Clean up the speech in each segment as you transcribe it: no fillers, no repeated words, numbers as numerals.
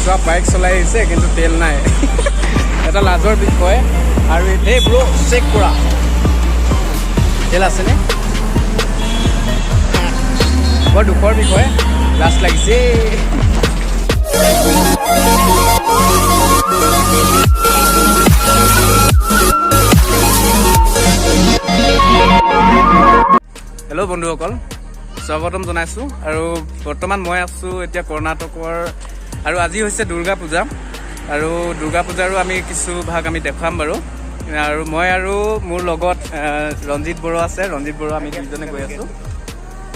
চোৱা বাইক চলাই আহিছে কিন্তু তেল নাই এটা লাজৰ বিষয় আৰু এই ব্ৰ চেক কৰা তেল আছেনে বৰ দুখৰ বিষয় লাজ লাগিছে হেল্ল' বন্ধুসকল স্বাগতম জনাইছোঁ আৰু বৰ্তমান মই আছোঁ এতিয়া কৰ্ণাটকৰ আৰু আজি হৈছে দুৰ্গা পূজা আৰু দুৰ্গা পূজাৰো আমি কিছু ভাগ আমি দেখুৱাম বাৰু আৰু মই আৰু মোৰ লগত ৰঞ্জিত বড়ো আছে ৰঞ্জিত বড়ো আমি দুজনে গৈ আছোঁ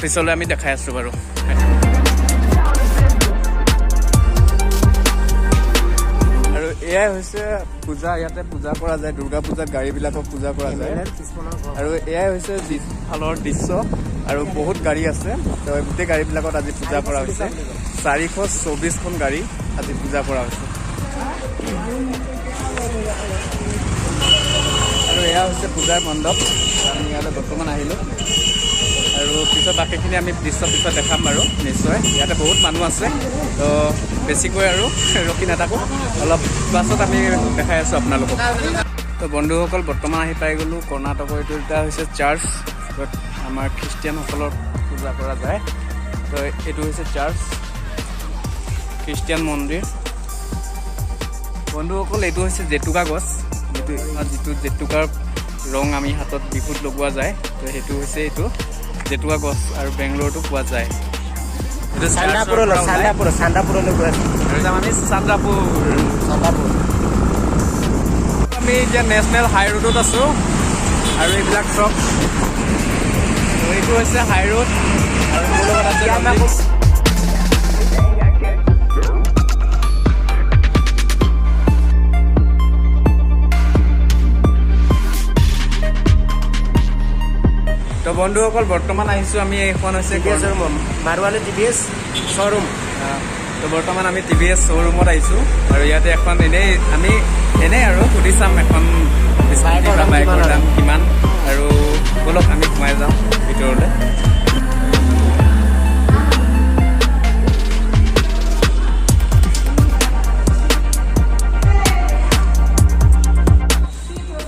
পিছলৈ আমি দেখাই আছোঁ বাৰু আৰু এয়াই হৈছে পূজা ইয়াতে পূজা কৰা যায় দুৰ্গা পূজাত গাড়ীবিলাকক পূজা কৰা যায় আৰু এয়াই হৈছে ফালৰ দৃশ্য আৰু বহুত গাড়ী আছে তো গোটেই গাড়ীবিলাকত আজি পূজা কৰা হৈছে 424খন গাড়ী আজি পূজা কৰা হৈছে আৰু এয়া হৈছে পূজাৰ মণ্ডপ আমি ইয়ালৈ বৰ্তমান আহিলোঁ আৰু পিছত বাকীখিনি আমি দৃশ্য পিছত দেখাম বাৰু নিশ্চয় ইয়াতে বহুত মানুহ আছে তো বেছিকৈ আৰু ৰখি নাথাকোঁ অলপ পাছত আমি দেখাই আছোঁ আপোনালোকক তো বন্ধুসকল বৰ্তমান আহি পাই গ'লোঁ কৰ্ণাটকৰ এইটো এটা হৈছে চাৰ্চ য'ত আমাৰ খ্ৰীষ্টিয়ানসকলৰ পূজা কৰা যায় তো এইটো হৈছে চাৰ্চ খ্ৰীষ্টিয়ান মন্দিৰ বন্ধুসকল এইটো হৈছে জেতুকা গছ যিটো জেতুকাৰ ৰং আমি হাতত বিহুত লগোৱা যায় তো সেইটো হৈছে এইটো জেতুকা গছ আৰু বেংগলোৰতো পোৱা যায় এইটো চান্দাপুৰলৈ গৈ আছোঁ আমি চান্দাপুৰ আমি এতিয়া নেশ্যনেল হাই ৰোডত আছোঁ আৰু এইবিলাক চব এইটো হৈছে হাই ৰোড আৰু মোৰ লগত আছে তো বন্ধুসকল বৰ্তমান আহিছোঁ আমি এইখন হৈছে মাৰৱালী TVS শ্ব'ৰুম তো বৰ্তমান আমি TVS শ্ব'ৰুমত আহিছোঁ আৰু ইয়াতে এখন এনেই আৰু সুধি চাম এখন বাইকৰ দাম কিমান আৰু ব'লক আমি সোমাই যাওঁ ভিতৰলৈ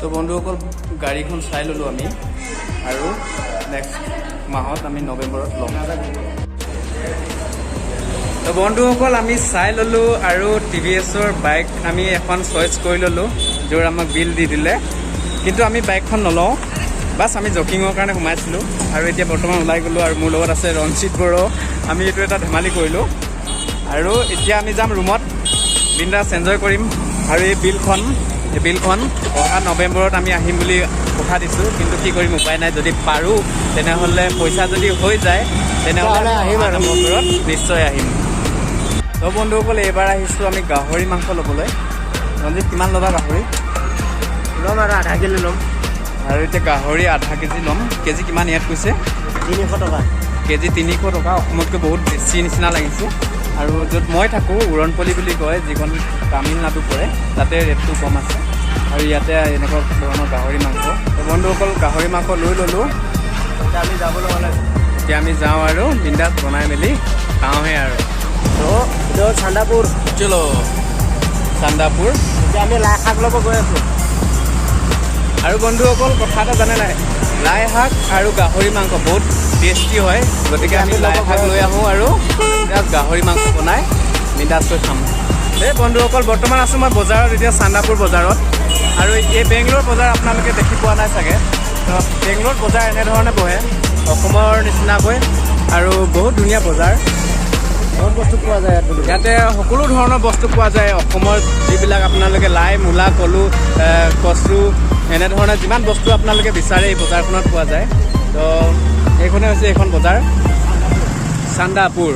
তো বন্ধুসকল গাড়ীখন চাই ল'লোঁ আমি আৰু নেক্সট মাহত আমি নৱেম্বৰত ল'ম তো বন্ধুসকল আমি চাই ল'লোঁ আৰু TVSৰ বাইক আমি এখন চইচ কৰি ল'লোঁ য'ৰ আমাক বিল দি দিলে কিন্তু আমি বাইকখন নলওঁ বাছ আমি জকিঙৰ কাৰণে সোমাইছিলোঁ আৰু এতিয়া বৰ্তমান ওলাই গ'লোঁ আৰু মোৰ লগত আছে ৰঞ্জিত বড়ো আমি এইটো এটা ধেমালি কৰিলোঁ আৰু এতিয়া আমি যাম ৰুমত বিন্দাছ এনজয় কৰিম আৰু এই বিলখন অহা নৱেম্বৰত আমি আহিম বুলি কথা দিছোঁ কিন্তু কি কৰিম উপায় নাই যদি পাৰোঁ তেনেহ'লে পইচা যদি হৈ যায় তেনেহ'লে আহিম আৰু নৱেম্বৰত নিশ্চয় আহিম তো বন্ধুসকল এইবাৰ আহিছোঁ আমি গাহৰি মাংস ল'বলৈ ৰঞ্জিত কিমান ল'বা গাহৰি ল'ম আৰু আধা কিলো ল'ম আৰু এতিয়া গাহৰি আধা কেজি ল'ম কেজি কিমান ইয়াত কৈছে 300 টকা কেজি 300 টকা অসমতকৈ বহুত বেছি নিচিনা লাগিছে আৰু য'ত মই থাকোঁ উৰণপল্লী বুলি কয় যিখন তামিলনাডু পৰে তাতে ৰেটটো কম আছে আৰু ইয়াতে এনেকুৱা ধৰণৰ গাহৰি মাংস বন্ধুসকল গাহৰি মাংস লৈ ল'লোঁ এতিয়া আমি যাবলৈ হ'লে এতিয়া আমি যাওঁ আৰু বিন্দাছ বনাই মেলি খাওঁহে আৰু এইটো চান্দাপুৰ চলো চান্দাপুৰ এতিয়া আমি লাই শাক ল'ব গৈ আছোঁ আৰু বন্ধুসকল কথা এটা জানে নাই লাই শাক আৰু গাহৰি মাংস বহুত টেষ্টি হয় গতিকে আমি লাই শাক লৈ আহোঁ আৰু গাহৰি মাংস বনাই বিন্দাছকৈ খাম এই বন্ধুসকল বৰ্তমান আছোঁ মই বজাৰত এতিয়া চান্দাপুৰ বজাৰত আৰু এই বেংগলোৰ বজাৰ আপোনালোকে দেখি পোৱা নাই চাগে বেংগলোৰ বজাৰ এনেধৰণে বহে অসমৰ নিচিনাকৈ আৰু বহুত ধুনীয়া বজাৰ বহুত বস্তু পোৱা যায় ইয়াতে সকলো ধৰণৰ বস্তু পোৱা যায় অসমৰ যিবিলাক আপোনালোকে লাই মূলা কলু কচু এনেধৰণে যিমান বস্তু আপোনালোকে বিচাৰে এই বজাৰখনত পোৱা যায় তো এইখনে হৈছে এইখন বজাৰ চান্দাপুৰ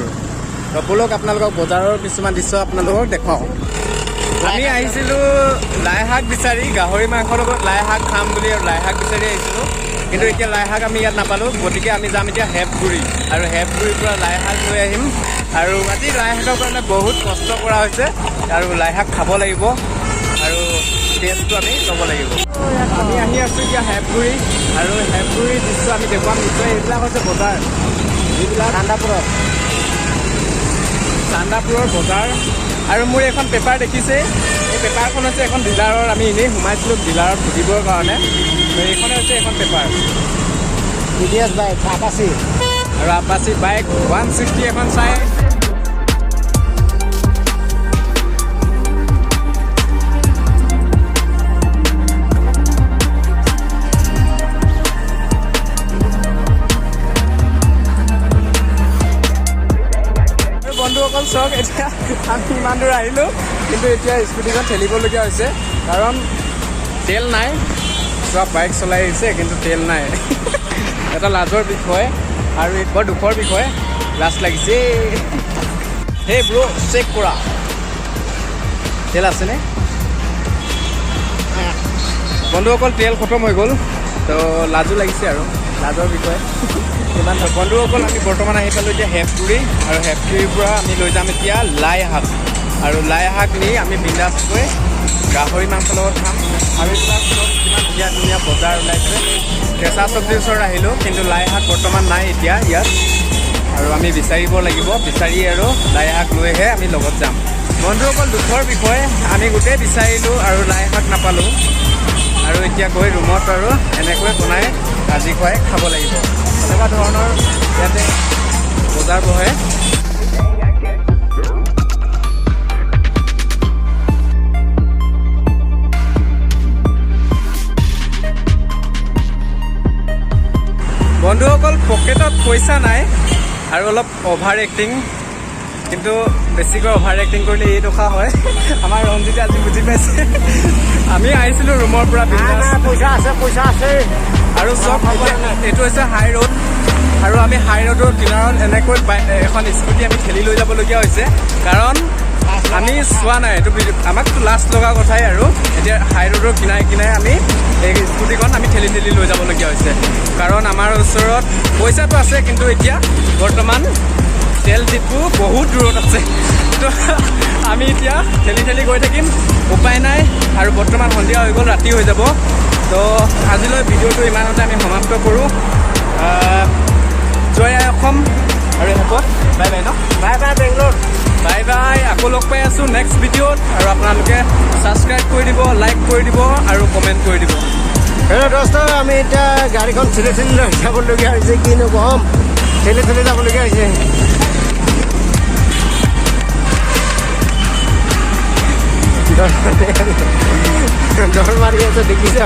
তো ব'লক আপোনালোকক বজাৰৰ কিছুমান দৃশ্য আপোনালোকক দেখুৱাওঁ আমি আহিছিলোঁ লাই শাক বিচাৰি গাহৰি মাংসৰ লগত লাই শাক খাম বুলি আৰু লাই শাক বিচাৰি আহিছিলোঁ কিন্তু এতিয়া লাই শাক আমি ইয়াত নাপালোঁ গতিকে আমি যাম এতিয়া হেপগুৰি আৰু হেপগুৰিৰ পৰা লাই শাক লৈ আহিম আৰু আজি লাই শাকৰ কাৰণে বহুত কষ্ট কৰা হৈছে আৰু লাই শাক খাব লাগিব আৰু টেষ্টটো আমি ল'ব লাগিব আমি আহি আছোঁ এতিয়া হেপগুৰি আৰু হেপগুৰিৰ দৃশ্য আমি দেখুৱাম নিশ্চয় এইবিলাক হৈছে বজাৰ যিবিলাক চান্দাপুৰৰ বজাৰ আৰু মোৰ এখন পেপাৰ দেখিছে, এই পেপাৰখন হৈছে এখন ডিলাৰৰ, আমি এনেই সোমাইছিলোঁ ডিলাৰত সুধিবৰ কাৰণে। তো এইখনে হৈছে এখন পেপাৰ। TVS বাইক আপাচি আৰু আপাচি বাইক 160 এখন চাই। বন্ধুসকল চাওক, এতিয়া আমি ইমান দূৰ আহিলোঁ, কিন্তু এতিয়া স্কুটিখন ঠেলিবলগীয়া হৈছে, কাৰণ তেল নাই। চব বাইক চলাই আহিছে কিন্তু তেল নাই। এটা লাজৰ বিষয় আৰু বৰ দুখৰ বিষয়, লাজ লাগিছে। হেই ব্ৰ, চেক কৰা তেল আছেনে? বন্ধুসকল তেল খতম হৈ গ'ল, তো লাজো লাগিছে আৰু লাজৰ বিষয় ইমান। বন্ধুসকল আমি বৰ্তমান আহি পালোঁ এতিয়া হেফগুৰি, আৰু হেফগুৰিৰ পৰা আমি লৈ যাম এতিয়া লাই শাক, আৰু লাই শাক নি আমি বিন্দাছকৈ গাহৰি মাংসৰ লগত খাম। আৰু এইবিলাক চব কিমান ধুনীয়া ধুনীয়া বজাৰ ওলাইছে। কেঁচা চব্জিৰ ওচৰত আহিলোঁ, কিন্তু লাই শাক বৰ্তমান নাই এতিয়া ইয়াত, আৰু আমি বিচাৰিব লাগিব। বিচাৰি আৰু লাই শাক লৈহে আমি লগত যাম। বন্ধুসকল দুখৰ বিষয়, আমি গোটেই বিচাৰিলোঁ আৰু লাই শাক নাপালোঁ, আৰু এতিয়া গৈ ৰুমত আৰু এনেকৈ বনাই ভাজি খুৱাই খাব লাগিব। এনেকুৱা ধৰণৰ ইয়াতে বজাৰ বহে। বন্ধুসকল পকেটত পইচা নাই আৰু অলপ অভাৰ এক্টিং, কিন্তু বেছিকৈ অভাৰ এক্টিং কৰিলে এই টকা হয়। আমাৰ ৰঞ্জিতে আজি বুজি পাইছে। আমি আহিছিলোঁ ৰুমৰ পৰা বিন্দাছ। পইচা আছে, পইচা আছে। আৰু চব এইটো হৈছে হাই ৰোড, আৰু আমি হাই ৰোডৰ কিনাৰত এনেকৈ এখন স্কুটি আমি ঠেলি লৈ যাবলগীয়া হৈছে, কাৰণ আমি চোৱা নাই এইটো। আমাকতো লাজ লগা কথাই, আৰু এতিয়া হাই ৰোডৰ কিনাৰে কিনাৰে আমি এই স্কুটিখন আমি ঠেলি ঠেলি লৈ যাবলগীয়া হৈছে, কাৰণ আমাৰ ওচৰত পইচাটো আছে, কিন্তু এতিয়া বৰ্তমান তেল ডিপু বহুত দূৰত আছে। তো আমি এতিয়া ঠেলি ঠেলি গৈ থাকিম, উপায় নাই। আৰু বৰ্তমান সন্ধিয়া হৈ গ'ল, ৰাতি হৈ যাব। তো আজিলৈ ভিডিঅ'টো ইমানতে আমি সমাপ্ত কৰোঁ। জয় আই অসম, আৰু শেষত বাই বাই ন, bye bye Bangalore. Bye bye. আকৌ লগ পাই আছোঁ নেক্সট ভিডিঅ'ত, আৰু আপোনালোকে ছাবস্ক্ৰাইব কৰি দিব, লাইক কৰি দিব, আৰু কমেণ্ট কৰি দিব। হেল্ল' দোস্ত, আমি এতিয়া গাড়ীখন ঠেলি ঠেলি লৈ যাবলগীয়া হৈছে, কিনো ক'ম, ঠেলি ঠেলি যাবলগীয়া হৈছে। ডৰ মাৰি আছে দেখিছ?